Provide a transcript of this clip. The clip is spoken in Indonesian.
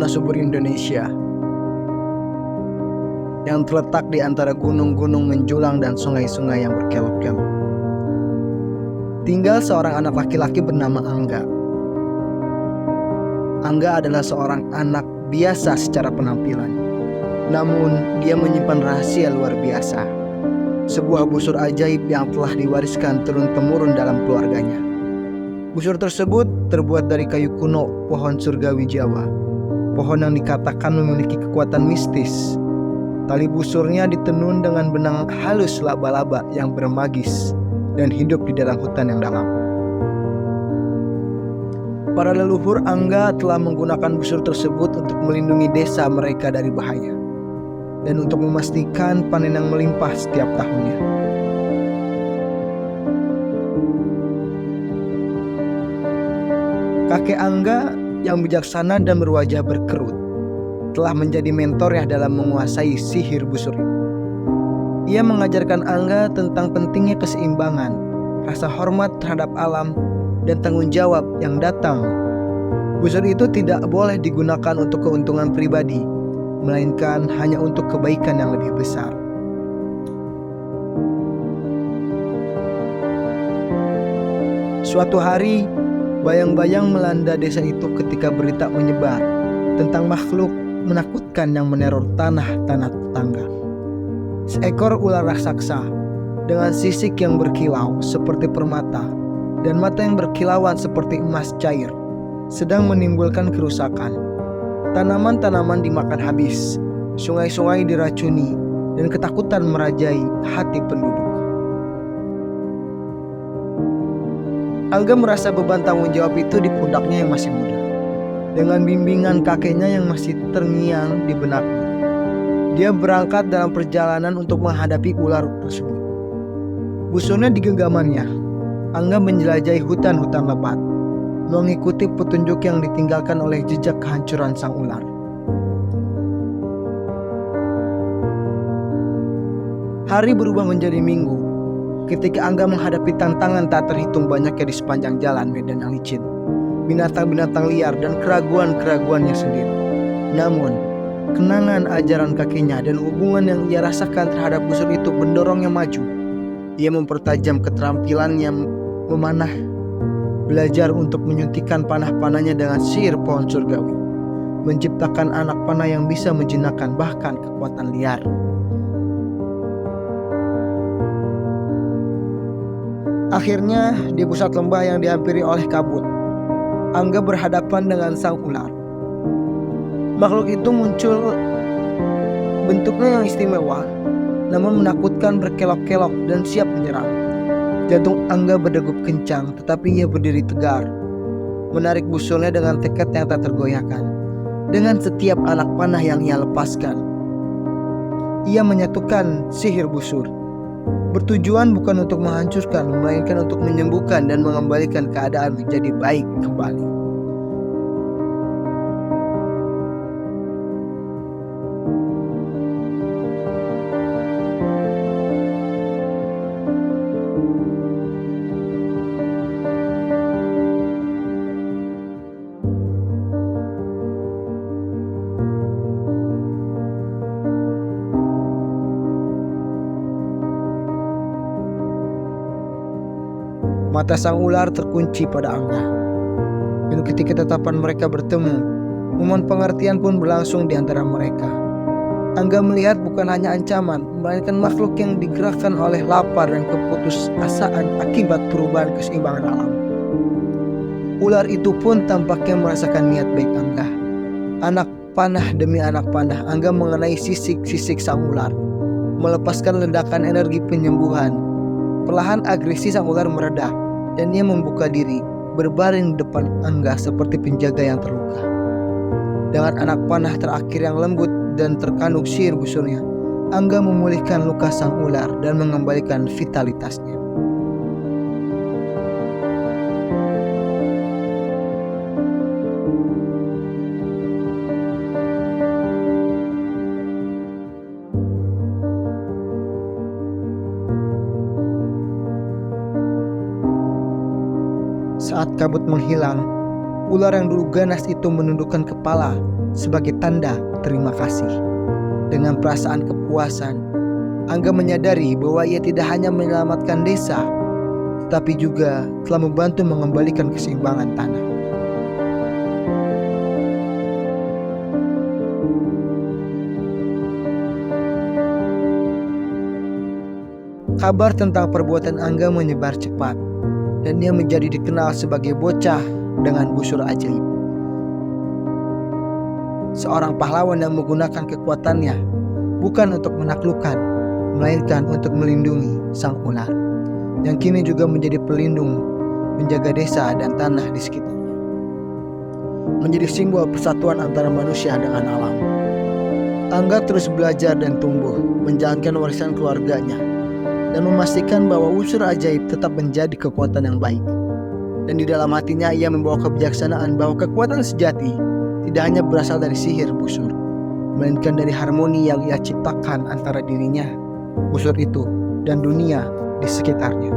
tanah subur Indonesia yang terletak di antara gunung-gunung menjulang dan sungai-sungai yang berkelok-kelok. Tinggal seorang anak laki-laki bernama Angga. Angga adalah seorang anak biasa secara penampilan, namun dia menyimpan rahasia luar biasa. Sebuah busur ajaib yang telah diwariskan turun-temurun dalam keluarganya. Busur tersebut terbuat dari kayu kuno pohon surgawi Jawa, pohon yang dikatakan memiliki kekuatan mistis. Tali busurnya ditenun dengan benang halus laba-laba yang bermagis dan hidup di dalam hutan yang dalam. Para leluhur Angga telah menggunakan busur tersebut untuk melindungi desa mereka dari bahaya dan untuk memastikan panen yang melimpah setiap tahunnya. Kakek Angga yang bijaksana dan berwajah berkerut telah menjadi mentornya dalam menguasai sihir busur itu. Ia mengajarkan Angga tentang pentingnya keseimbangan, rasa hormat terhadap alam, dan tanggung jawab yang datang. Busur itu tidak boleh digunakan untuk keuntungan pribadi, melainkan hanya untuk kebaikan yang lebih besar. Suatu hari, bayang-bayang melanda desa itu ketika berita menyebar tentang makhluk menakutkan yang meneror tanah-tanah tetangga. Seekor ular raksasa dengan sisik yang berkilau seperti permata dan mata yang berkilauan seperti emas cair sedang menimbulkan kerusakan. Tanaman-tanaman dimakan habis, sungai-sungai diracuni, dan ketakutan merajai hati penduduk. Angga merasa beban tanggung jawab itu di pundaknya yang masih muda, dengan bimbingan kakeknya yang masih terngiang di benaknya. Dia berangkat dalam perjalanan untuk menghadapi ular tersebut. Busurnya di genggamannya, Angga menjelajahi hutan-hutan lebat, mengikuti petunjuk yang ditinggalkan oleh jejak kehancuran sang ular. Hari berubah menjadi minggu ketika Angga menghadapi tantangan tak terhitung banyaknya di sepanjang jalan medan yang licin, binatang-binatang liar, dan keraguan-keraguannya sendiri. Namun, kenangan ajaran kakeknya dan hubungan yang ia rasakan terhadap busur itu mendorongnya maju. Ia mempertajam keterampilannya memanah, belajar untuk menyuntikkan panah-panahnya dengan sihir pohon surgawi, menciptakan anak panah yang bisa menjinakkan bahkan kekuatan liar. Akhirnya, di pusat lembah yang dihampiri oleh kabut, Angga berhadapan dengan sang ular. Makhluk itu muncul bentuknya yang istimewa, namun menakutkan, berkelok-kelok dan siap menyerang. Jantung Angga berdegup kencang, tetapi ia berdiri tegar, menarik busurnya dengan tekad yang tak tergoyahkan. Dengan setiap anak panah yang ia lepaskan, ia menyatukan sihir busur. Bertujuan bukan untuk menghancurkan, melainkan untuk menyembuhkan dan mengembalikan keadaan menjadi baik kembali. Mata sang ular terkunci pada Angga, dan ketika tatapan mereka bertemu, momen pengertian pun berlangsung di antara mereka. Angga melihat bukan hanya ancaman, melainkan makhluk yang digerakkan oleh lapar dan keputusasaan akibat perubahan keseimbangan alam. Ular itu pun tampaknya merasakan niat baik Angga. Anak panah demi anak panah, Angga mengenai sisik-sisik sang ular, melepaskan ledakan energi penyembuhan. Perlahan agresi sang ular mereda, dan ia membuka diri, berbaring di depan Angga seperti penjaga yang terluka. Dengan anak panah terakhir yang lembut dan terkandung sihir busurnya, Angga memulihkan luka sang ular dan mengembalikan vitalitasnya. Saat kabut menghilang, Ular yang dulu ganas itu menundukkan kepala sebagai tanda terima kasih. Dengan perasaan kepuasan, Angga menyadari bahwa ia tidak hanya menyelamatkan desa, tetapi juga telah membantu mengembalikan keseimbangan tanah. Kabar tentang perbuatan Angga menyebar cepat, dan ia menjadi dikenal sebagai bocah dengan busur ajaib. Seorang pahlawan yang menggunakan kekuatannya bukan untuk menaklukkan, melainkan untuk melindungi sang ular, yang kini juga menjadi pelindung, menjaga desa dan tanah di sekitarnya. Menjadi simbol persatuan antara manusia dengan alam. Angga terus belajar dan tumbuh, menjalankan warisan keluarganya, dan memastikan bahwa unsur ajaib tetap menjadi kekuatan yang baik. Dan di dalam hatinya ia membawa kebijaksanaan bahwa kekuatan sejati tidak hanya berasal dari sihir busur, melainkan dari harmoni yang ia ciptakan antara dirinya, busur itu, dan dunia di sekitarnya.